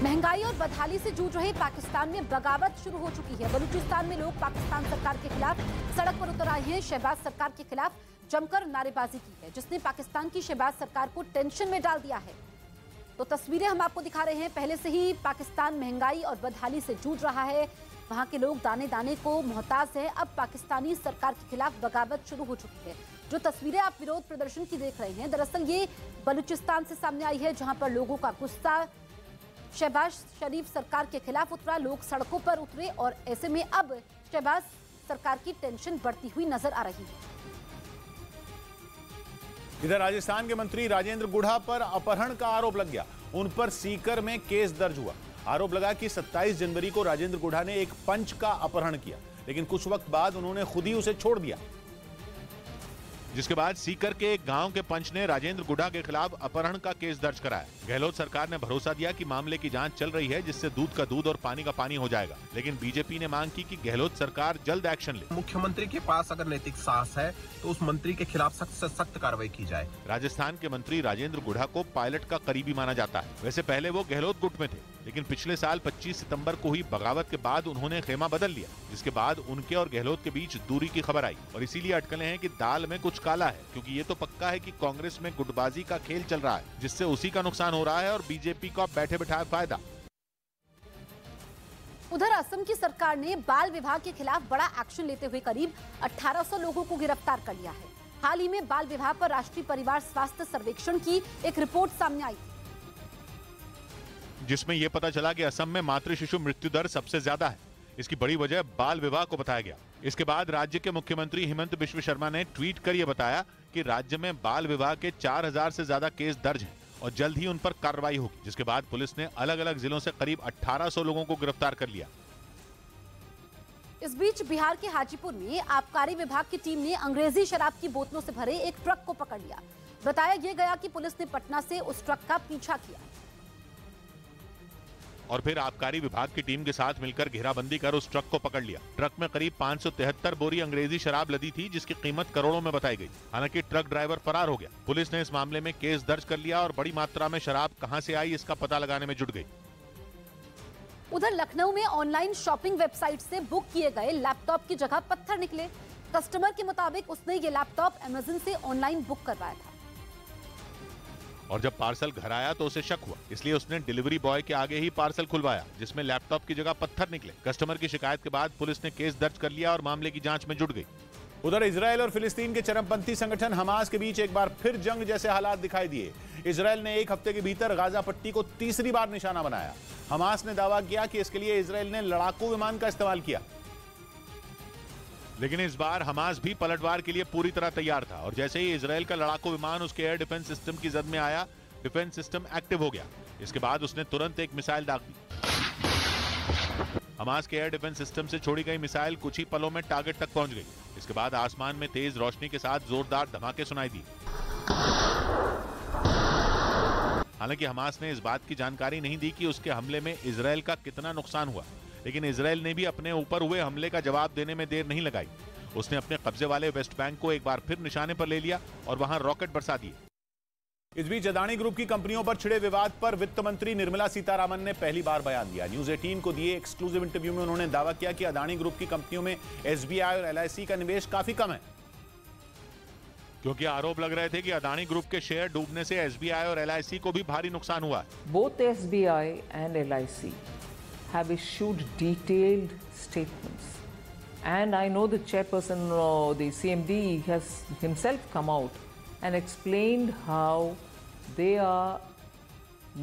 महंगाई और बदहाली से जूझ रहे पाकिस्तान में बगावत शुरू हो चुकी है। बलूचिस्तान में लोग पाकिस्तान सरकार के खिलाफ सड़क पर उतर आए हैं। शहबाज सरकार के खिलाफ जमकर नारेबाजी की है, जिसने पाकिस्तान की शहबाज सरकार को टेंशन में डाल दिया है। तो तस्वीरें हम आपको दिखा रहे हैं। पहले से ही पाकिस्तान महंगाई और बदहाली से जूझ रहा है। वहां के लोग दाने दाने को मोहताज है। अब पाकिस्तानी सरकार के खिलाफ बगावत शुरू हो चुकी है। जो तस्वीरें आप विरोध प्रदर्शन की देख रहे हैं, दरअसल ये बलूचिस्तान से सामने आई है, जहां पर लोगों का गुस्सा शहबाज शरीफ सरकार के खिलाफ उतरा। लोग सड़कों पर उतरे और ऐसे में अब शहबाज सरकार की टेंशन बढ़ती हुई नजर आ रही है। इधर राजस्थान के मंत्री राजेंद्र गुढ़ा पर अपहरण का आरोप लग गया। उन पर सीकर में केस दर्ज हुआ। आरोप लगा कि 27 जनवरी को राजेंद्र गुढ़ा ने एक पंच का अपहरण किया, लेकिन कुछ वक्त बाद उन्होंने खुद ही उसे छोड़ दिया। जिसके बाद सीकर के एक गांव के पंच ने राजेंद्र गुढ़ा के खिलाफ अपहरण का केस दर्ज कराया। गहलोत सरकार ने भरोसा दिया कि मामले की जांच चल रही है, जिससे दूध का दूध और पानी का पानी हो जाएगा। लेकिन बीजेपी ने मांग की कि गहलोत सरकार जल्द एक्शन ले। मुख्यमंत्री के पास अगर नैतिक साहस है तो उस मंत्री के खिलाफ सख्त से सख्त कार्रवाई की जाए। राजस्थान के मंत्री राजेंद्र गुढ़ा को पायलट का करीबी माना जाता है। वैसे पहले वो गहलोत गुट में थे, लेकिन पिछले साल 25 सितंबर को हुई बगावत के बाद उन्होंने खेमा बदल लिया, जिसके बाद उनके और गहलोत के बीच दूरी की खबर आई। और इसीलिए अटकलें हैं कि दाल में कुछ काला है, क्योंकि ये तो पक्का है कि कांग्रेस में गुटबाजी का खेल चल रहा है, जिससे उसी का नुकसान हो रहा है और बीजेपी का बैठे बिठाए फायदा। उधर असम की सरकार ने बाल विभाग के खिलाफ बड़ा एक्शन लेते हुए करीब 1800 लोगों को गिरफ्तार कर लिया है। हाल ही में बाल विभाग पर राष्ट्रीय परिवार स्वास्थ्य सर्वेक्षण की एक रिपोर्ट सामने आई, जिसमें यह पता चला कि असम में मातृ शिशु मृत्यु दर सबसे ज्यादा है। इसकी बड़ी वजह बाल विवाह को बताया गया। इसके बाद राज्य के मुख्यमंत्री हिमंत बिश्व शर्मा ने ट्वीट कर यह बताया कि राज्य में बाल विवाह के 4000 से ज्यादा केस दर्ज हैं और जल्द ही उन पर कार्रवाई होगी। जिसके बाद पुलिस ने अलग अलग जिलों से करीब 1800 लोगों को गिरफ्तार कर लिया। इस बीच बिहार के हाजीपुर में आबकारी विभाग की टीम ने अंग्रेजी शराब की बोतलों से भरे एक ट्रक को पकड़ लिया। बताया गया कि पुलिस ने पटना से उस ट्रक का पीछा किया और फिर आबकारी विभाग की टीम के साथ मिलकर घेराबंदी कर उस ट्रक को पकड़ लिया। ट्रक में करीब 573 बोरी अंग्रेजी शराब लदी थी, जिसकी कीमत करोड़ों में बताई गई। हालांकि ट्रक ड्राइवर फरार हो गया। पुलिस ने इस मामले में केस दर्ज कर लिया और बड़ी मात्रा में शराब कहां से आई इसका पता लगाने में जुट गई। उधर लखनऊ में ऑनलाइन शॉपिंग वेबसाइट से बुक किए गए लैपटॉप की जगह पत्थर निकले। कस्टमर के मुताबिक उसने ये लैपटॉप अमेज़न से ऑनलाइन बुक करवाया था और जब पार्सल घर आया तो उसे शक हुआ, इसलिए उसने डिलीवरी बॉय के आगे ही पार्सल खुलवाया, जिसमें लैपटॉप की जगह पत्थर निकले। कस्टमर की शिकायत के बाद पुलिस ने केस दर्ज कर लिया और मामले की जांच में जुट गई। उधर इजरायल और फिलिस्तीन के चरमपंथी संगठन हमास के बीच एक बार फिर जंग जैसे हालात दिखाई दिए। इजरायल ने एक हफ्ते के भीतर गाजा पट्टी को तीसरी बार निशाना बनाया। हमास ने दावा किया कि इसके लिए इजरायल ने लड़ाकू विमान का इस्तेमाल किया, लेकिन इस बार हमास भी पलटवार के लिए पूरी तरह तैयार था और जैसे ही इजरायल का लड़ाकू विमान उसके एयर डिफेंस सिस्टम की जद में आया, डिफेंस सिस्टम एक्टिव हो गया। इसके बाद उसने तुरंत एक मिसाइल दाग दी। हमास के एयर डिफेंस सिस्टम से छोड़ी गई मिसाइल कुछ ही पलों में टारगेट तक पहुंच गई। इसके बाद आसमान में तेज रोशनी के साथ जोरदार धमाके सुनाई दिए। हालांकि हमास ने इस बात की जानकारी नहीं दी कि उसके हमले में इजरायल का कितना नुकसान हुआ, लेकिन इजरायल ने भी अपने ऊपर हुए हमले का जवाब देने में देर नहीं लगाई। उसने अपने कब्जे वाले वेस्ट बैंक को एक बार फिर निशाने पर ले लिया और वहां रॉकेट बरसा दिए। इस बीच अदानी ग्रुप की कंपनियों पर छिड़े विवाद पर वित्त मंत्री निर्मला सीतारामन ने पहली बार बयान दिया। न्यूज 18 को दिए एक्सक्लूसिव इंटरव्यू में उन्होंने दावा किया कि अदानी ग्रुप की कंपनियों में एसबीआई और एलआईसी का निवेश काफी कम है, क्योंकि आरोप लग रहे थे कि अदानी ग्रुप के शेयर डूबने से एसबीआई और एलआईसी को भी भारी नुकसान हुआ है। Both SBI and LIC have issued detailed statements, and I know the chairperson, the CMD, has himself come out and explained how they are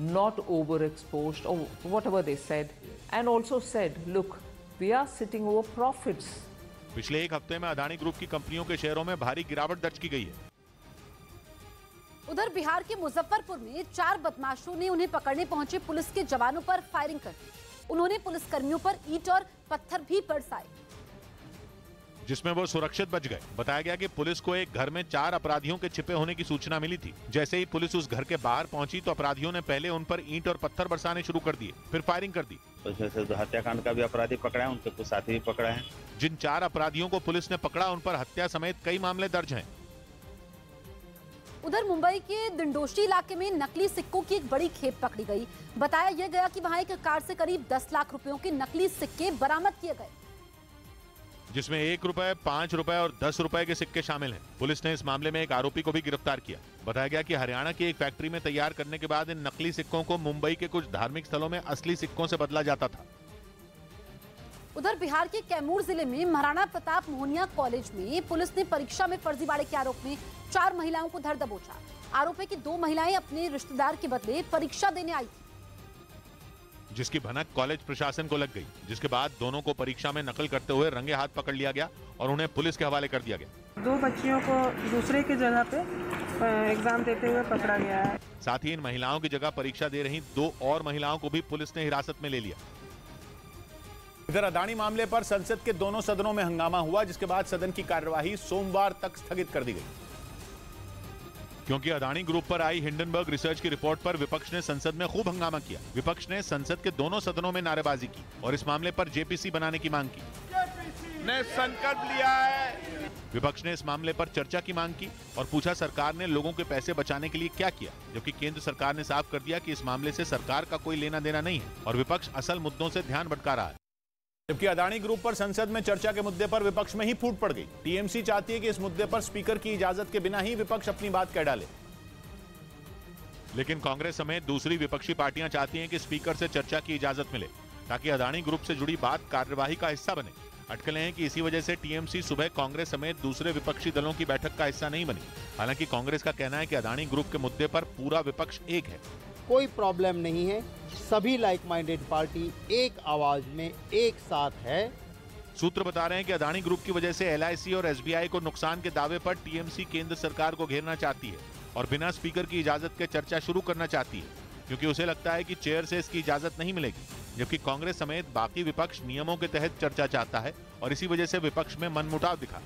not overexposed or whatever they said, and also said, look, we are sitting over profits. पिछले एक हफ्ते में Adani group की कंपनियों के शेयरों में भारी गिरावट दर्ज की गई है। उधर बिहार के मुजफ्फरपुर में 4 बदमाशों ने उन्हें पकड़ने पहुंचे पुलिस के जवानों पर फायरिंग कर दी। उन्होंने पुलिसकर्मियों पर ईंट और पत्थर भी बरसाए, जिसमें वो सुरक्षित बच गए। बताया गया कि पुलिस को एक घर में 4 अपराधियों के छिपे होने की सूचना मिली थी। जैसे ही पुलिस उस घर के बाहर पहुंची तो अपराधियों ने पहले उन पर ईंट और पत्थर बरसाने शुरू कर दिए, फिर फायरिंग कर दी। उसमें से हत्याकांड का भी अपराधी पकड़ा है, उनके कुछ साथी भी पकड़े हैं। जिन 4 अपराधियों को पुलिस ने पकड़ा उन पर हत्या समेत कई मामले दर्ज हैं। उधर मुंबई के दिंडोशी इलाके में नकली सिक्कों की एक बड़ी खेप पकड़ी गई। बताया यह गया कि वहां एक कार से करीब 10 लाख रुपयों के नकली सिक्के बरामद किए गए, जिसमें 1 रुपए, 5 रुपए और 10 रुपए के सिक्के शामिल हैं। पुलिस ने इस मामले में एक आरोपी को भी गिरफ्तार किया। बताया गया कि हरियाणा की एक फैक्ट्री में तैयार करने के बाद इन नकली सिक्कों को मुंबई के कुछ धार्मिक स्थलों में असली सिक्कों से बदला जाता था। उधर बिहार के कैमूर जिले में महाराणा प्रताप मोहनिया कॉलेज में पुलिस ने परीक्षा में फर्जीवाड़े के आरोप में 4 महिलाओं को धर दबोचा। आरोप है कि 2 महिलाएं अपने रिश्तेदार के बदले परीक्षा देने आई थी, जिसकी भनक कॉलेज प्रशासन को लग गई, जिसके बाद दोनों को परीक्षा में नकल करते हुए रंगे हाथ पकड़ लिया गया और उन्हें पुलिस के हवाले कर दिया गया। 2 बच्चियों को दूसरे की जगह पे एग्जाम देते हुए पकड़ा गया है। साथ ही इन महिलाओं की जगह परीक्षा दे रही 2 और महिलाओं को भी पुलिस ने हिरासत में ले लिया। इधर अदानी मामले पर संसद के दोनों सदनों में हंगामा हुआ, जिसके बाद सदन की कार्यवाही सोमवार तक स्थगित कर दी गई, क्योंकि अदानी ग्रुप पर आई हिंडनबर्ग रिसर्च की रिपोर्ट पर विपक्ष ने संसद में खूब हंगामा किया। विपक्ष ने संसद के दोनों सदनों में नारेबाजी की और इस मामले पर जेपीसी बनाने की मांग की। ने संकल्प लिया है। विपक्ष ने इस मामले पर चर्चा की मांग की और पूछा सरकार ने लोगों के पैसे बचाने के लिए क्या किया, जबकि केंद्र सरकार ने साफ कर दिया कि इस मामले से सरकार का कोई लेना देना नहीं है और विपक्ष असल मुद्दों से ध्यान भटका रहा है। जबकि अदानी ग्रुप पर संसद में चर्चा के मुद्दे पर विपक्ष में ही फूट पड़ गई। टीएमसी चाहती है कि इस मुद्दे पर स्पीकर की इजाजत के बिना ही विपक्ष अपनी बात कह डाले, लेकिन कांग्रेस समेत दूसरी विपक्षी पार्टियां चाहती हैं कि स्पीकर से चर्चा की इजाजत मिले ताकि अदानी ग्रुप से जुड़ी बात कार्यवाही का हिस्सा बने। अटकलें हैं कि इसी वजह से टीएमसी सुबह कांग्रेस समेत दूसरे विपक्षी दलों की बैठक का हिस्सा नहीं बनी। हालांकि कांग्रेस का कहना है कि अदानी ग्रुप के मुद्दे पर पूरा विपक्ष एक है। कोई प्रॉब्लम नहीं है, सभी लाइक माइंडेड पार्टी एक आवाज में एक साथ है। सूत्र बता रहे हैं कि अदानी ग्रुप की वजह से एलआईसी और एसबीआई को नुकसान के दावे पर टीएमसी केंद्र सरकार को घेरना चाहती है और बिना स्पीकर की इजाजत के चर्चा शुरू करना चाहती है, क्योंकि उसे लगता है कि चेयर से इसकी इजाजत नहीं मिलेगी। जबकि कांग्रेस समेत बाकी विपक्ष नियमों के तहत चर्चा चाहता है और इसी वजह से विपक्ष में मनमुटाव दिखा।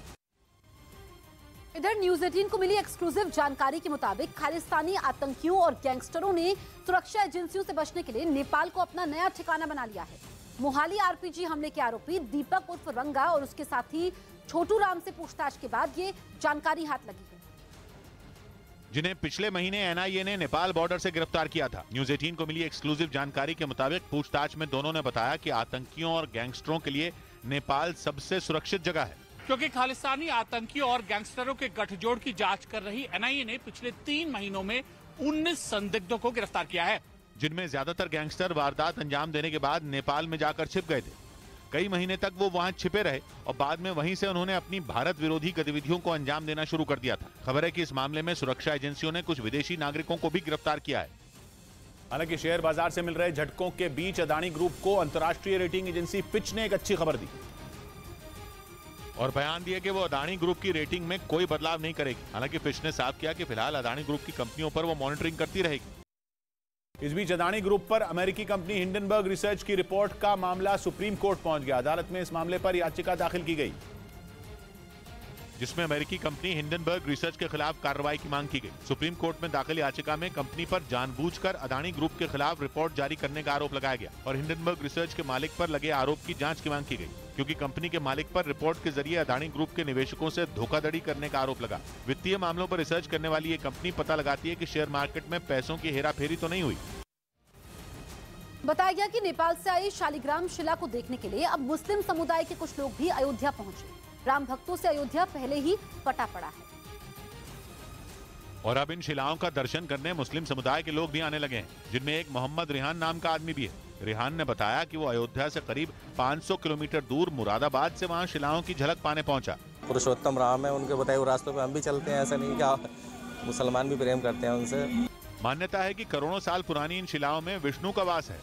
इधर न्यूज 18 को मिली एक्सक्लूसिव जानकारी के मुताबिक खालिस्तानी आतंकियों और गैंगस्टरों ने सुरक्षा एजेंसियों से बचने के लिए नेपाल को अपना नया ठिकाना बना लिया है। मोहाली आरपीजी हमले के आरोपी दीपक उर्फ रंगा और उसके साथी छोटू राम से पूछताछ के बाद ये जानकारी हाथ लगी है, जिन्हें पिछले महीने एनआईए ने नेपाल बॉर्डर से गिरफ्तार किया था। न्यूज 18 को मिली एक्सक्लूसिव जानकारी के मुताबिक पूछताछ में दोनों ने बताया कि आतंकियों और गैंगस्टरों के लिए नेपाल सबसे सुरक्षित जगह है, क्योंकि खालिस्तानी आतंकियों और गैंगस्टरों के गठजोड़ की जांच कर रही एनआईए ने पिछले 3 महीनों में 19 संदिग्धों को गिरफ्तार किया है, जिनमें ज्यादातर गैंगस्टर वारदात अंजाम देने के बाद नेपाल में जाकर छिप गए थे। कई महीने तक वो वहां छिपे रहे और बाद में वहीं से उन्होंने अपनी भारत विरोधी गतिविधियों को अंजाम देना शुरू कर दिया था। खबर है कि इस मामले में सुरक्षा एजेंसियों ने कुछ विदेशी नागरिकों को भी गिरफ्तार किया है। हालांकि शेयर बाजार से मिल रहे झटकों के बीच अदानी ग्रुप को अंतर्राष्ट्रीय रेटिंग एजेंसी फिच ने एक अच्छी खबर दी और बयान दिया कि वो अदानी ग्रुप की रेटिंग में कोई बदलाव नहीं करेगी। हालांकि फिच ने साफ किया कि फिलहाल अदानी ग्रुप की कंपनियों पर वो मॉनिटरिंग करती रहेगी। इस बीच अदानी ग्रुप पर अमेरिकी कंपनी हिंडनबर्ग रिसर्च की रिपोर्ट का मामला सुप्रीम कोर्ट पहुंच गया। अदालत में इस मामले पर याचिका दाखिल की गई, जिसमें अमेरिकी कंपनी हिंडनबर्ग रिसर्च के खिलाफ कार्रवाई की मांग की गई। सुप्रीम कोर्ट में दाखिल याचिका में कंपनी पर जानबूझकर अदानी ग्रुप के खिलाफ रिपोर्ट जारी करने का आरोप लगाया गया और हिंडनबर्ग रिसर्च के मालिक पर लगे आरोप की जांच की मांग की गई, क्योंकि कंपनी के मालिक पर रिपोर्ट के जरिए अदानी ग्रुप के निवेशकों से धोखाधड़ी करने का आरोप लगा। वित्तीय मामलों पर रिसर्च करने वाली ये कंपनी पता लगाती है कि शेयर मार्केट में पैसों की हेराफेरी तो नहीं हुई। बताया गया कि नेपाल से आई शालिग्राम शिला को देखने के लिए अब मुस्लिम समुदाय के कुछ लोग भी अयोध्या पहुंचे। राम भक्तों से अयोध्या पहले ही पटा पड़ा है और अब इन शिलाओं का दर्शन करने मुस्लिम समुदाय के लोग भी आने लगे हैं, जिनमें एक मोहम्मद रिहान नाम का आदमी भी है। रिहान ने बताया कि वो अयोध्या से करीब 500 किलोमीटर दूर मुरादाबाद से वहां शिलाओं की झलक पाने पहुंचा। पुरुषोत्तम राम है, उनके बताए हुए रास्तों पे हम भी चलते हैं, ऐसा नहीं कि मुसलमान भी प्रेम करते हैं उनसे। मान्यता है कि करोड़ों साल पुरानी इन शिलाओं में विष्णु का वास है।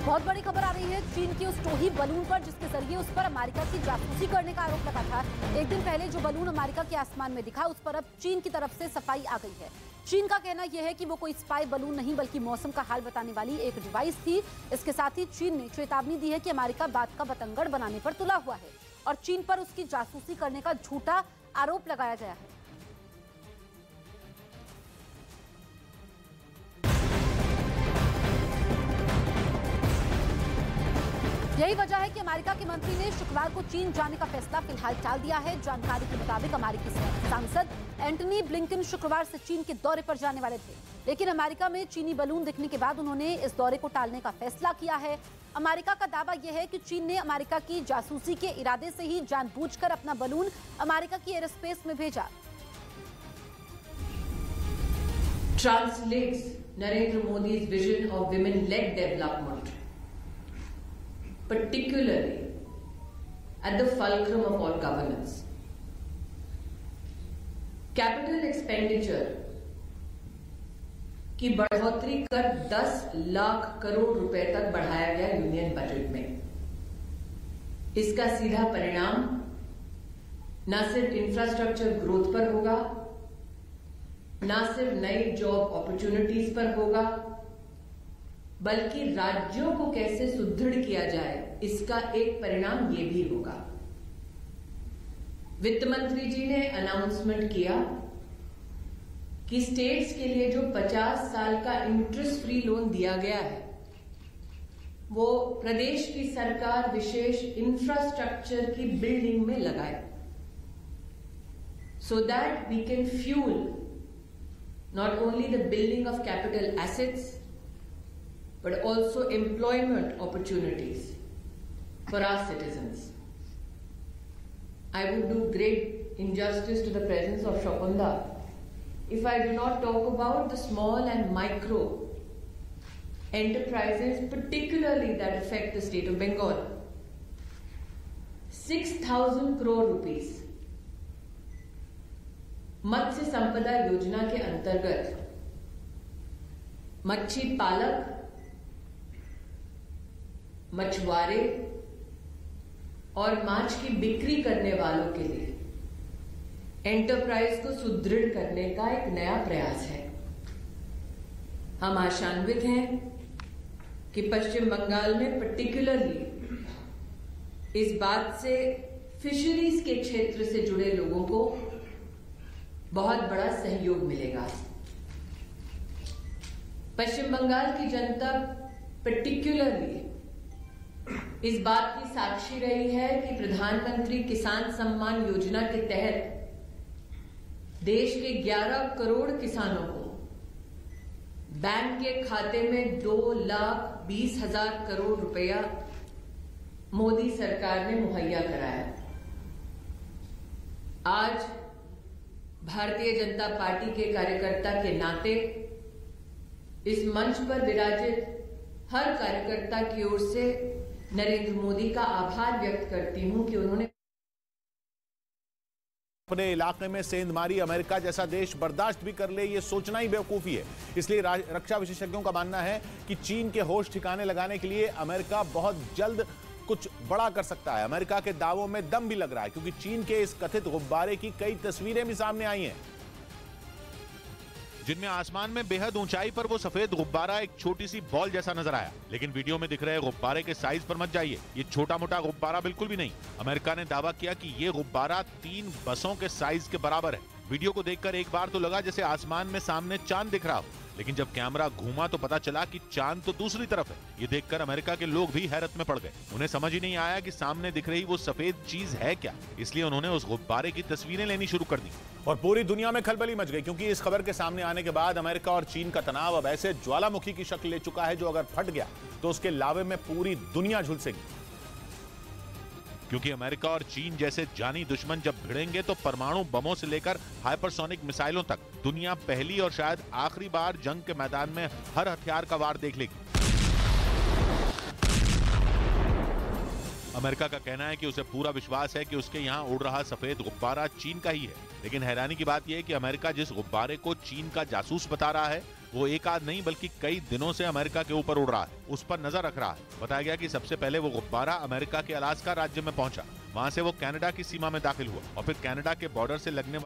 बहुत बड़ी खबर आ रही है चीन के उस टोही बलून पर, जिसके जरिए उस पर अमेरिका की जासूसी करने का आरोप लगा था। एक दिन पहले जो बलून अमेरिका के आसमान में दिखा, उस पर अब चीन की तरफ से सफाई आ गई है। चीन का कहना यह है कि वो कोई स्पाई बलून नहीं बल्कि मौसम का हाल बताने वाली एक डिवाइस थी। इसके साथ ही चीन ने चेतावनी दी है कि अमेरिका बात का बतंगड़ बनाने पर तुला हुआ है और चीन पर उसकी जासूसी करने का झूठा आरोप लगाया गया है। यही वजह है कि अमेरिका के मंत्री ने शुक्रवार को चीन जाने का फैसला फिलहाल टाल दिया है। जानकारी के मुताबिक अमेरिकी सांसद एंटनी ब्लिंकन शुक्रवार से चीन के दौरे पर जाने वाले थे, लेकिन अमेरिका में चीनी बलून दिखने के बाद उन्होंने इस दौरे को टालने का फैसला किया है। अमेरिका का दावा यह है कि चीन ने अमेरिका की जासूसी के इरादे से ही जानबूझकर अपना बलून अमेरिका की एयरस्पेस में भेजा। Translates Narendra Modi's vision of women-led development, particularly at the fulcrum of all governance. Capital expenditure की बढ़ोतरी कर 10 लाख करोड़ रुपए तक बढ़ाया गया यूनियन बजट में। इसका सीधा परिणाम न सिर्फ इंफ्रास्ट्रक्चर ग्रोथ पर होगा, न सिर्फ नई जॉब अपॉर्चुनिटीज पर होगा, बल्कि राज्यों को कैसे सुदृढ़ किया जाए इसका एक परिणाम ये भी होगा। वित्त मंत्री जी ने अनाउंसमेंट किया कि स्टेट्स के लिए जो 50 साल का इंटरेस्ट फ्री लोन दिया गया है वो प्रदेश की सरकार विशेष इंफ्रास्ट्रक्चर की बिल्डिंग में लगाए, so that we can fuel not only the building of capital assets but also employment opportunities for our citizens. I would do great injustice to the presence of Shopanda if I do not talk about the small and micro enterprises, particularly that affect the state of Bengal. 6,000 crore rupees मत्स्य संपदा योजना के अंतर्गत मच्छी पालक, मछुआरे और माछ की बिक्री करने वालों के लिए एंटरप्राइज को सुदृढ़ करने का एक नया प्रयास है। हम आशान्वित हैं कि पश्चिम बंगाल में पर्टिकुलरली इस बात से फिशरीज के क्षेत्र से जुड़े लोगों को बहुत बड़ा सहयोग मिलेगा। पश्चिम बंगाल की जनता पर्टिकुलरली इस बात की साक्षी रही है कि प्रधानमंत्री किसान सम्मान योजना के तहत देश के 11 करोड़ किसानों को बैंक के खाते में 2,20,000 करोड़ रुपया मोदी सरकार ने मुहैया कराया। आज भारतीय जनता पार्टी के कार्यकर्ता के नाते इस मंच पर विराजित हर कार्यकर्ता की ओर से नरेंद्र मोदी का आभार व्यक्त करती हूं कि उन्होंने अपने इलाके में सेंधमारी अमेरिका जैसा देश बर्दाश्त भी कर ले, ये सोचना ही बेवकूफी है। इसलिए रक्षा विशेषज्ञों का मानना है कि चीन के होश ठिकाने लगाने के लिए अमेरिका बहुत जल्द कुछ बड़ा कर सकता है। अमेरिका के दावों में दम भी लग रहा है क्योंकि चीन के इस कथित गुब्बारे की कई तस्वीरें भी सामने आई हैं, जिनमें आसमान में बेहद ऊंचाई पर वो सफेद गुब्बारा एक छोटी सी बॉल जैसा नजर आया। लेकिन वीडियो में दिख रहे गुब्बारे के साइज पर मत जाइए, ये छोटा मोटा गुब्बारा बिल्कुल भी नहीं। अमेरिका ने दावा किया कि ये गुब्बारा 3 बसों के साइज के बराबर है। वीडियो को देखकर एक बार तो लगा जैसे आसमान में सामने चांद दिख रहा हो, लेकिन जब कैमरा घूमा तो पता चला कि चांद तो दूसरी तरफ है। ये देखकर अमेरिका के लोग भी हैरत में पड़ गए। उन्हें समझ ही नहीं आया कि सामने दिख रही वो सफेद चीज है क्या, इसलिए उन्होंने उस गुब्बारे की तस्वीरें लेनी शुरू कर दी और पूरी दुनिया में खलबली मच गई क्योंकि इस खबर के सामने आने के बाद अमेरिका और चीन का तनाव अब ऐसे ज्वालामुखी की शक्ल ले चुका है जो अगर फट गया तो उसके लावे में पूरी दुनिया झुलसेगी। क्योंकि अमेरिका और चीन जैसे जानी दुश्मन जब भिड़ेंगे तो परमाणु बमों से लेकर हाइपरसोनिक मिसाइलों तक दुनिया पहली और शायद आखिरी बार जंग के मैदान में हर हथियार का वार देख लेगी। अमेरिका का कहना है कि उसे पूरा विश्वास है कि उसके यहाँ उड़ रहा सफेद गुब्बारा चीन का ही है। लेकिन हैरानी की बात यह है कि अमेरिका जिस गुब्बारे को चीन का जासूस बता रहा है वो एक आध नहीं बल्कि कई दिनों से अमेरिका के ऊपर उड़ रहा है, उस पर नजर रख रहा है। बताया गया कि सबसे पहले वो गुब्बारा अमेरिका के अलास्का राज्य में पहुंचा, वहां से वो कनाडा की सीमा में दाखिल हुआ और फिर कनाडा के बॉर्डर से लगने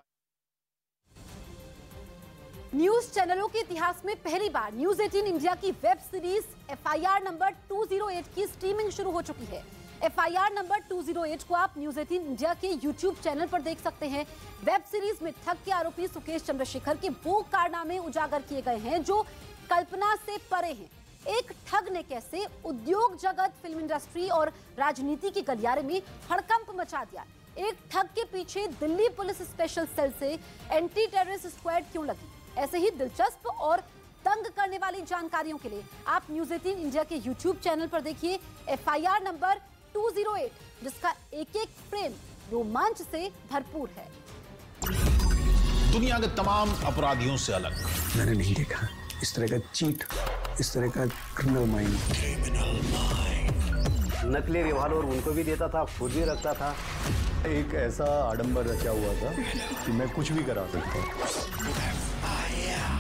न्यूज चैनलों के इतिहास में पहली बार न्यूज 18 इंडिया की वेब सीरीज FIR नंबर 208 की स्ट्रीमिंग शुरू हो चुकी है। FIR नंबर 208 को आप न्यूज 18 इंडिया के YouTube चैनल पर देख सकते हैं। वेब सीरीज में ठग के आरोपी सुकेश चंद्रशेखर के वो कारनामे उजागर किए गए हैं जो कल्पना से परे हैं। एक ठग ने कैसे उद्योग जगत, फिल्म इंडस्ट्री और राजनीति के गलियारे में हड़कंप मचा दिया। एक ठग के पीछे दिल्ली पुलिस स्पेशल सेल से एंटी टेररिस्ट स्क्वाड क्यों लगी? ऐसे ही दिलचस्प और तंग करने वाली जानकारियों के लिए आप न्यूज़ 18 इंडिया के YouTube चैनल पर देखिए FIR नंबर 208, जिसका एक एक फ्रेम रोमांच से भरपूर है। दुनिया के तमाम अपराधियों से अलग मैंने नहीं देखा इस तरह का चीट, इस तरह का क्रिमिनल माइंड। नकली रिवॉल्वर और उनको भी देता था, खुद भी रखता था। एक ऐसा आडंबर रचा हुआ था कि मैं कुछ भी करा सकता हूँ।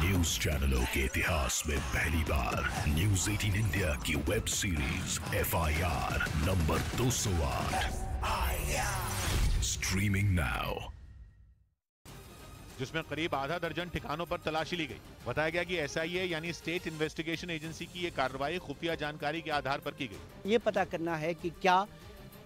न्यूज चैनलों के इतिहास में पहली बार न्यूज 18 इंडिया की web series FIR number 208 streaming now, जिसमें करीब आधा दर्जन ठिकानों पर तलाशी ली गई। बताया गया कि SIA यानी स्टेट इन्वेस्टिगेशन एजेंसी की ये कार्रवाई खुफिया जानकारी के आधार पर की गई। ये पता करना है कि क्या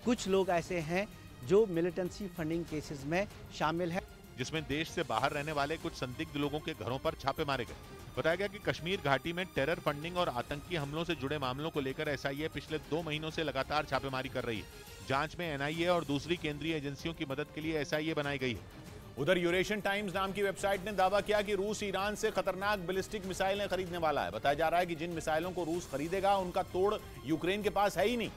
कुछ लोग ऐसे हैं जो मिलिटेंसी फंडिंग केसेस में शामिल है, जिसमें देश से बाहर रहने वाले कुछ संदिग्ध लोगों के घरों पर छापे मारे गए। बताया गया कि कश्मीर घाटी में टेरर फंडिंग और आतंकी हमलों से जुड़े मामलों को लेकर SIA पिछले 2 महीनों से लगातार छापेमारी कर रही है। जांच में NIA और दूसरी केंद्रीय एजेंसियों की मदद के लिए SIA बनाई गई है। उधर यूरेशियन टाइम्स नाम की वेबसाइट ने दावा किया कि रूस ईरान से खतरनाक बैलिस्टिक मिसाइलें खरीदने वाला है। बताया जा रहा है कि जिन मिसाइलों को रूस खरीदेगा उनका तोड़ यूक्रेन के पास है ही नहीं।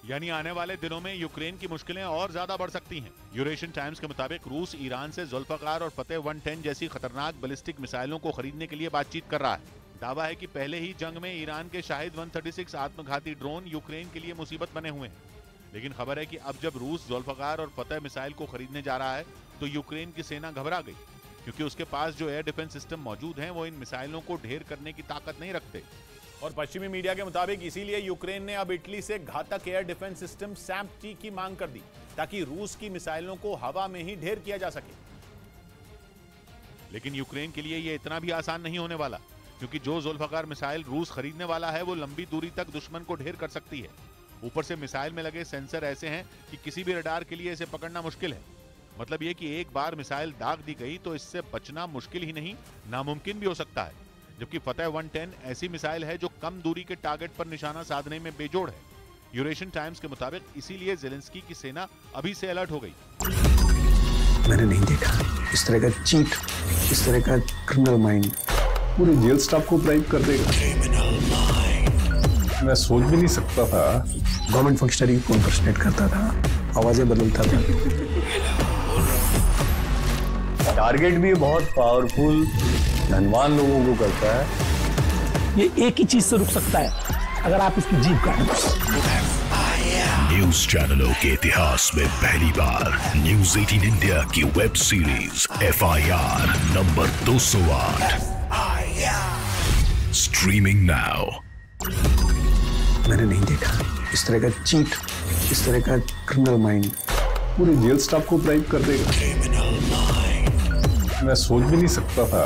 यानी आने वाले दिनों में यूक्रेन की मुश्किलें और ज्यादा बढ़ सकती हैं। यूरेशियन टाइम्स के मुताबिक रूस ईरान से जुल्फकार और फतेह 110 जैसी खतरनाक बैलिस्टिक मिसाइलों को खरीदने के लिए बातचीत कर रहा है। दावा है कि पहले ही जंग में ईरान के शाहिद 136 आत्मघाती ड्रोन यूक्रेन के लिए मुसीबत बने हुए हैं। लेकिन खबर है कि अब जब रूस जुल्फकार और फतेह मिसाइल को खरीदने जा रहा है तो यूक्रेन की सेना घबरा गई, क्योंकि उसके पास जो एयर डिफेंस सिस्टम मौजूद हैं वो इन मिसाइलों को ढेर करने की ताकत नहीं रखते। और पश्चिमी मीडिया के मुताबिक इसीलिए यूक्रेन ने अब इटली से घातक एयर डिफेंस सिस्टम SAMP-T की मांग कर दी, ताकि रूस की मिसाइलों को हवा में ही ढेर किया जा सके। लेकिन यूक्रेन के लिए ये इतना भी आसान नहीं होने वाला, क्योंकि जो जुल्फकार मिसाइल रूस खरीदने वाला है वो लंबी दूरी तक दुश्मन को ढेर कर सकती है। ऊपर से मिसाइल में लगे सेंसर ऐसे हैं कि किसी भी रडार के लिए इसे पकड़ना मुश्किल है। मतलब ये कि एक बार मिसाइल दाग दी गई तो इससे बचना मुश्किल ही नहीं, नामुमकिन भी हो सकता है। जबकि फतेह 110 ऐसी मिसाइल है जो कम दूरी के टारगेट पर निशाना साधने में बेजोड़ है। यूरेशियन टाइम्स के मुताबिक इसीलिए ज़ेलेंस्की की सेना अभी से अलर्ट हो गई। मैंने नहीं देखा इस तरह का चीट, इस तरह का क्रिमिनल माइंड पूरे जेल स्टाफ को ब्राइब कर देगा। मैं सोच भी नहीं सकता था। गवर्नमेंट फंक्शनरी को इम्पर्सनेट करता था, आवाजें बदलता था। टारगेट भी बहुत पावरफुल धनवान लोगों को करता है। ये एक ही चीज से रुक सकता है, अगर आप इसकी जीभ काटें। न्यूज चैनलों के इतिहास में पहली बार न्यूज 18 इंडिया की web series FIR number 208 streaming now. मैंने नहीं देखा इस तरह का चीट, इस तरह का क्रिमिनल माइंड पूरे जेल स्टाफ को ब्राइब कर देगा। मैं सोच भी नहीं सकता था।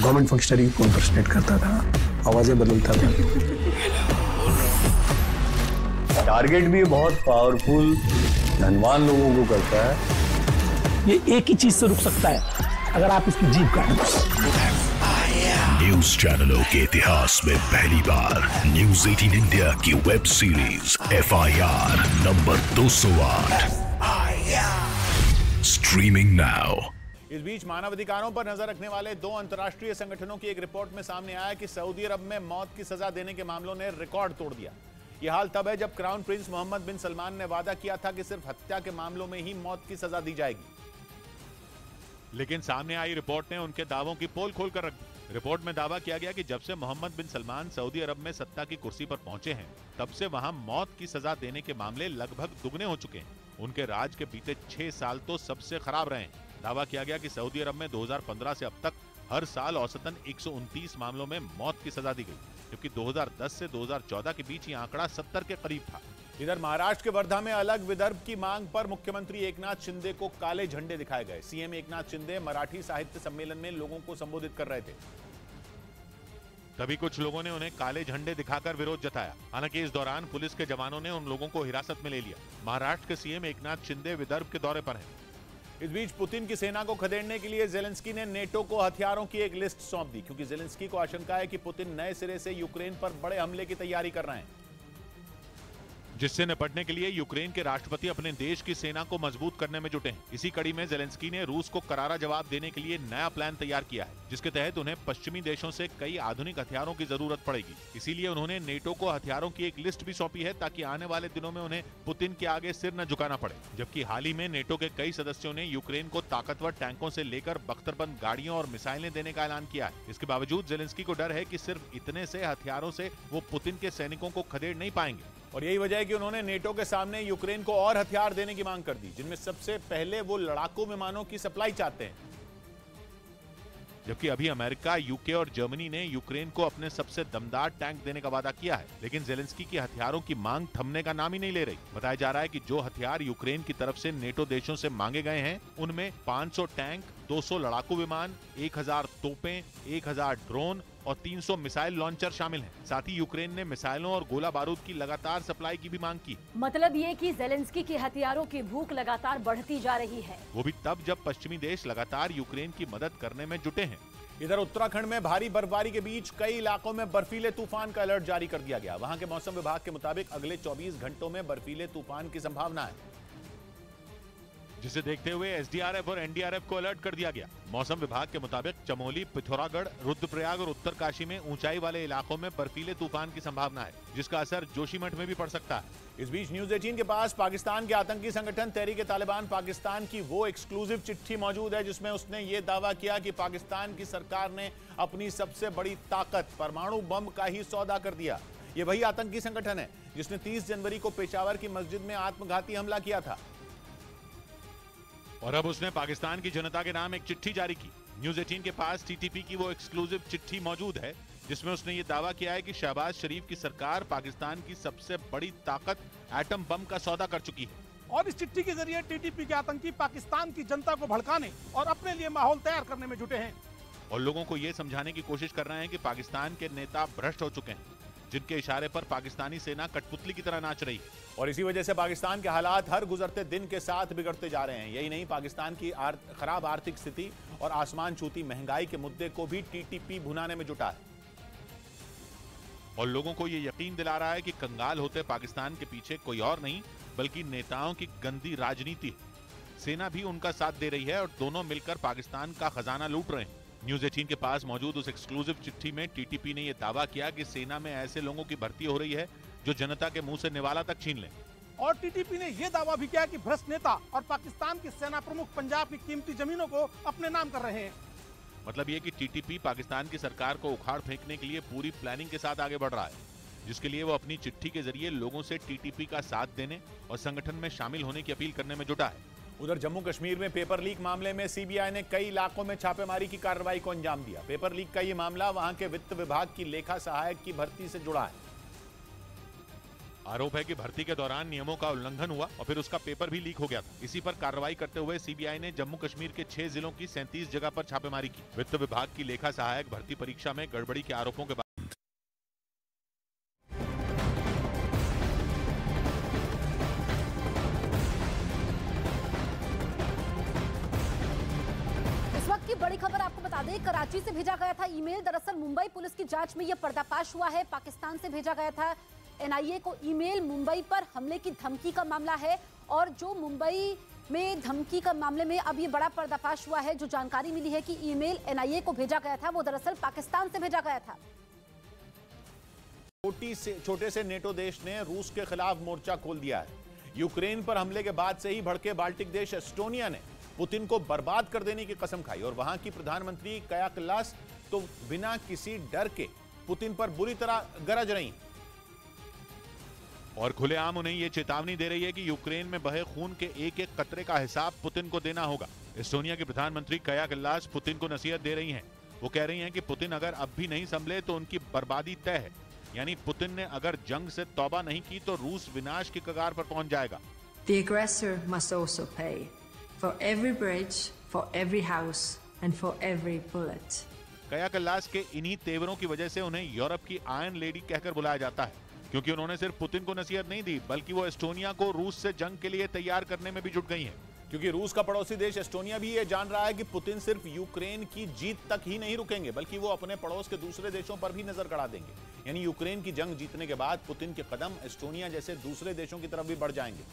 गवर्नमेंट फंक्शनरी को इम्पर्सनेट करता था, आवाजें बदलता था। टारगेट भी बहुत पावरफुल धनवान लोगों को करता है। ये एक ही चीज से रुक सकता है, अगर आप इसकी जीभ काटें। न्यूज चैनलों के इतिहास में पहली बार न्यूज 18 इंडिया की web series FIR number 208 streaming now. इस बीच मानवाधिकारों पर नजर रखने वाले 2 अंतर्राष्ट्रीय संगठनों की एक रिपोर्ट में सामने आया कि सऊदी अरब में मौत की सजा देने के मामलों ने रिकॉर्ड तोड़ दिया। यह हाल तब है जब क्राउन प्रिंस मोहम्मद बिन सलमान ने वादा किया था कि सिर्फ हत्या के मामलों में ही मौत की सजा दी जाएगी। लेकिन सामने आई रिपोर्ट ने उनके दावों की पोल खोलकर रख दी। रिपोर्ट में दावा किया गया कि जब से मोहम्मद बिन सलमान सऊदी अरब में सत्ता की कुर्सी पर पहुंचे हैं, तब से वहां मौत की सजा देने के मामले लगभग दुगने हो चुके हैं। उनके राज के बीते 6 साल तो सबसे खराब रहे हैं। दावा किया गया कि सऊदी अरब में 2015 से अब तक हर साल औसतन 129 मामलों में मौत की सजा दी गई, जबकि 2010 से 2014 के बीच ये आंकड़ा 70 के करीब था। इधर महाराष्ट्र के वर्धा में अलग विदर्भ की मांग पर मुख्यमंत्री एकनाथ शिंदे को काले झंडे दिखाए गए। सीएम एकनाथ शिंदे मराठी साहित्य सम्मेलन में लोगों को संबोधित कर रहे थे। तभी कुछ लोगों ने उन्हें काले झंडे दिखाकर विरोध जताया। हालांकि इस दौरान पुलिस के जवानों ने उन लोगों को हिरासत में ले लिया। महाराष्ट्र के सीएम एकनाथ शिंदे विदर्भ के दौरे पर हैं। इस बीच पुतिन की सेना को खदेड़ने के लिए जेलेंस्की ने नेटो को हथियारों की एक लिस्ट सौंप दी, क्योंकि जेलेंस्की को आशंका है कि पुतिन नए सिरे से यूक्रेन पर बड़े हमले की तैयारी कर रहे हैं, जिससे निपटने के लिए यूक्रेन के राष्ट्रपति अपने देश की सेना को मजबूत करने में जुटे हैं। इसी कड़ी में जेलेंस्की ने रूस को करारा जवाब देने के लिए नया प्लान तैयार किया है, जिसके तहत उन्हें पश्चिमी देशों से कई आधुनिक हथियारों की जरूरत पड़ेगी। इसीलिए उन्होंने नेटो को हथियारों की एक लिस्ट भी सौंपी है, ताकि आने वाले दिनों में उन्हें पुतिन के आगे सिर न झुकाना पड़े। जबकि हाल ही में नेटो के कई सदस्यों ने यूक्रेन को ताकतवर टैंकों से लेकर बख्तरबंद गाड़ियों और मिसाइलें देने का ऐलान किया है। इसके बावजूद जेलेंस्की को डर है कि सिर्फ इतने से हथियारों से वो पुतिन के सैनिकों को खदेड़ नहीं पाएंगे, और यही वजह है कि उन्होंने नेटो के सामने यूक्रेन को और हथियार देने की मांग कर दी, जिनमें सबसे पहले वो लड़ाकू विमानों की सप्लाई चाहते हैं। जबकि अभी अमेरिका, यूके और जर्मनी ने यूक्रेन को अपने सबसे दमदार टैंक देने का वादा किया है, लेकिन जेलेंस्की की हथियारों की मांग थमने का नाम ही नहीं ले रही। बताया जा रहा है कि जो हथियार यूक्रेन की तरफ से नेटो देशों से मांगे गए हैं, उनमें 500 टैंक, 200 लड़ाकू विमान, 1000 तोपें, 1000 ड्रोन और 300 मिसाइल लॉन्चर शामिल हैं। साथ ही यूक्रेन ने मिसाइलों और गोला बारूद की लगातार सप्लाई की भी मांग की। मतलब ये कि जेलेंस्की की हथियारों की भूख लगातार बढ़ती जा रही है, वो भी तब जब पश्चिमी देश लगातार यूक्रेन की मदद करने में जुटे हैं। इधर उत्तराखंड में भारी बर्फबारी के बीच कई इलाकों में बर्फीले तूफान का अलर्ट जारी कर दिया गया। वहां के मौसम विभाग के मुताबिक अगले 24 घंटों में बर्फीले तूफान की संभावना है, जिसे देखते हुए एसडीआरएफ और एनडीआरएफ को अलर्ट कर दिया गया। मौसम विभाग के मुताबिक चमोली, पिथौरागढ़, रुद्रप्रयाग और उत्तरकाशी में ऊंचाई वाले इलाकों में बर्फीले तूफान की संभावना है, जिसका असर जोशीमठ में भी पड़ सकता है। इस बीच न्यूज 18 के पास पाकिस्तान के आतंकी संगठन तहरीक-ए-तालिबान पाकिस्तान की वो एक्सक्लूसिव चिट्ठी मौजूद है, जिसमें उसने ये दावा किया कि पाकिस्तान की सरकार ने अपनी सबसे बड़ी ताकत परमाणु बम का ही सौदा कर दिया। ये वही आतंकी संगठन है जिसने 30 जनवरी को पेशावर की मस्जिद में आत्मघाती हमला किया था, और अब उसने पाकिस्तान की जनता के नाम एक चिट्ठी जारी की। न्यूज 18 के पास टीटीपी की वो एक्सक्लूसिव चिट्ठी मौजूद है, जिसमें उसने ये दावा किया है कि शहबाज शरीफ की सरकार पाकिस्तान की सबसे बड़ी ताकत एटम बम का सौदा कर चुकी है। और इस चिट्ठी के जरिए टीटीपी के आतंकी पाकिस्तान की जनता को भड़काने और अपने लिए माहौल तैयार करने में जुटे हैं, और लोगों को ये समझाने की कोशिश कर रहे हैं कि पाकिस्तान के नेता भ्रष्ट हो चुके हैं, जिनके इशारे पर पाकिस्तानी सेना कठपुतली की तरह नाच रही है। और इसी वजह से पाकिस्तान के हालात हर गुजरते दिन के साथ बिगड़ते जा रहे हैं। यही नहीं, पाकिस्तान की खराब आर्थिक स्थिति और आसमान छूती महंगाई के मुद्दे को भी टीटीपी भुनाने में जुटा है, और लोगों को ये यकीन दिला रहा है कि कंगाल होते पाकिस्तान के पीछे कोई और नहीं बल्कि नेताओं की गंदी राजनीति है। सेना भी उनका साथ दे रही है और दोनों मिलकर पाकिस्तान का खजाना लूट रहे हैं। न्यूज 18 के पास मौजूद उस एक्सक्लूसिव चिट्ठी में टीटीपी ने यह दावा किया कि सेना में ऐसे लोगों की भर्ती हो रही है जो जनता के मुंह से निवाला तक छीन लें। और टीटीपी ने यह दावा भी किया कि भ्रष्ट नेता और पाकिस्तान के सेना प्रमुख पंजाब की कीमती जमीनों को अपने नाम कर रहे हैं। मतलब ये कि टीटीपी पाकिस्तान की सरकार को उखाड़ फेंकने के लिए पूरी प्लानिंग के साथ आगे बढ़ रहा है, जिसके लिए वो अपनी चिट्ठी के जरिए लोगों से टीटीपी का साथ देने और संगठन में शामिल होने की अपील करने में जुटा है। उधर जम्मू कश्मीर में पेपर लीक मामले में सीबीआई ने कई इलाकों में छापेमारी की कार्रवाई को अंजाम दिया। पेपर लीक का ये मामला वहां के वित्त विभाग की लेखा सहायक की भर्ती से जुड़ा है। आरोप है कि भर्ती के दौरान नियमों का उल्लंघन हुआ और फिर उसका पेपर भी लीक हो गया था। इसी पर कार्रवाई करते हुए सीबीआई ने जम्मू कश्मीर के 6 जिलों की 37 जगह पर छापेमारी की। वित्त विभाग की लेखा सहायक भर्ती परीक्षा में गड़बड़ी के आरोपों के बाद की बड़ी खबर आपको बता दें, कराची से भेजा गया था ईमेल। दरअसल मुंबई पुलिस की जांच में यह पर्दाफाश हुआ है। पाकिस्तान से भेजा गया था एनआईए को ईमेल। मुंबई पर हमले की धमकी का मामला है, और जो मुंबई में धमकी का मामले में अब ये बड़ा पर्दाफाश हुआ है। जो जानकारी मिली है कि ईमेल एनआईए को भेजा गया था वो दरअसल पाकिस्तान से भेजा गया था। छोटे से नेटो देश ने रूस के खिलाफ मोर्चा खोल दिया है। यूक्रेन पर हमले के बाद से ही भड़के बाल्टिक देश एस्टोनिया ने पुतिन को बर्बाद कर देने की कसम खाई, और वहां की प्रधानमंत्री काया कल्लास तो बिना किसी डर के पुतिन पर बुरी तरह गरज रही और खुलेआम उन्हें यह चेतावनी दे रही है कि यूक्रेन में बहे खून के एक एक कतरे का हिसाब पुतिन को देना होगा। एस्टोनिया की प्रधानमंत्री काया कल्लास पुतिन को नसीहत दे रही हैं। वो कह रही हैं कि पुतिन अगर अब भी नहीं संभले तो उनकी बर्बादी तय है। यानी पुतिन ने अगर जंग से तौबा नहीं की तो रूस विनाश की कगार पर पहुंच जाएगा। The aggressor must also pay for every bridge, for every house and for every bullet. काया कल्लास के इन्हीं तेवरों की वजह से उन्हें यूरोप की आयरन लेडी कहकर बुलाया जाता है, क्योंकि उन्होंने सिर्फ पुतिन को नसीहत नहीं दी बल्कि वो एस्टोनिया को रूस से जंग के लिए तैयार करने में भी जुट गई हैं। क्योंकि रूस का पड़ोसी देश एस्टोनिया भी ये जान रहा है कि पुतिन सिर्फ यूक्रेन की जीत तक ही नहीं रुकेंगे, बल्कि वो अपने पड़ोस के दूसरे देशों पर भी नजर गड़ा देंगे। यानी यूक्रेन की जंग जीतने के बाद पुतिन के कदम एस्टोनिया जैसे दूसरे देशों की तरफ भी बढ़ जाएंगे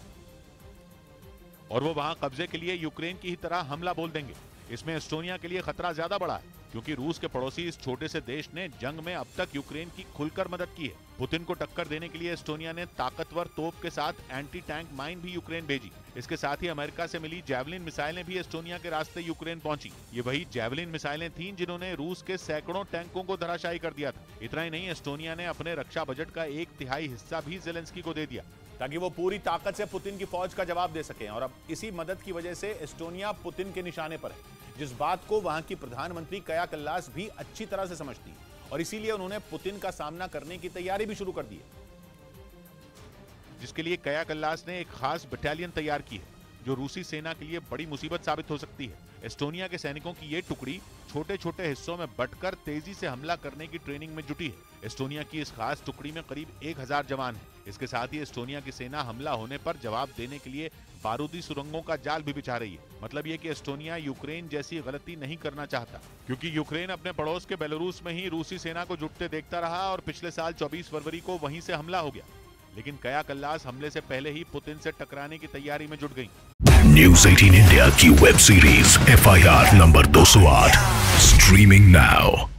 और वो वहां कब्जे के लिए यूक्रेन की ही तरह हमला बोल देंगे। इसमें एस्टोनिया के लिए खतरा ज्यादा बड़ा है, क्योंकि रूस के पड़ोसी इस छोटे से देश ने जंग में अब तक यूक्रेन की खुलकर मदद की है। पुतिन को टक्कर देने के लिए एस्टोनिया ने ताकतवर तोप के साथ एंटी टैंक माइन भी यूक्रेन भेजी। इसके साथ ही अमेरिका से मिली जैवलिन मिसाइलें भी एस्टोनिया के रास्ते यूक्रेन पहुंची। ये वही जैवलिन मिसाइलें थीं जिन्होंने रूस के सैकड़ों टैंकों को धराशायी कर दिया था। इतना ही नहीं, एस्टोनिया ने अपने रक्षा बजट का 1/3 हिस्सा भी जेलेंस्की को दे दिया, ताकि वो पूरी ताकत से पुतिन की फौज का जवाब दे सकें। और अब इसी मदद की वजह से एस्टोनिया पुतिन के निशाने पर है, जिस बात को वहां की प्रधानमंत्री काया कल्लास भी अच्छी तरह से समझती है, और इसीलिए उन्होंने पुतिन का सामना करने की तैयारी भी शुरू कर दी है। जिसके लिए काया कल्लास ने एक खास बटालियन तैयार की है, जो रूसी सेना के लिए बड़ी मुसीबत साबित हो सकती है। एस्टोनिया के सैनिकों की ये टुकड़ी छोटे छोटे हिस्सों में बंटकर तेजी से हमला करने की ट्रेनिंग में जुटी है। एस्टोनिया की इस खास टुकड़ी में करीब 1000 जवान हैं। इसके साथ ही एस्टोनिया की सेना हमला होने पर जवाब देने के लिए बारूदी सुरंगों का जाल भी बिछा रही है। मतलब ये कि एस्टोनिया यूक्रेन जैसी गलती नहीं करना चाहता, क्योंकि यूक्रेन अपने पड़ोस के बेलारूस में ही रूसी सेना को जुटते देखता रहा और पिछले साल 24 फरवरी को वहीं से हमला हो गया। लेकिन काया कल्लास हमले से पहले ही पुतिन से टकराने की तैयारी में जुट गई। न्यूज़ 18 इंडिया की web series FIR number 208 streaming now.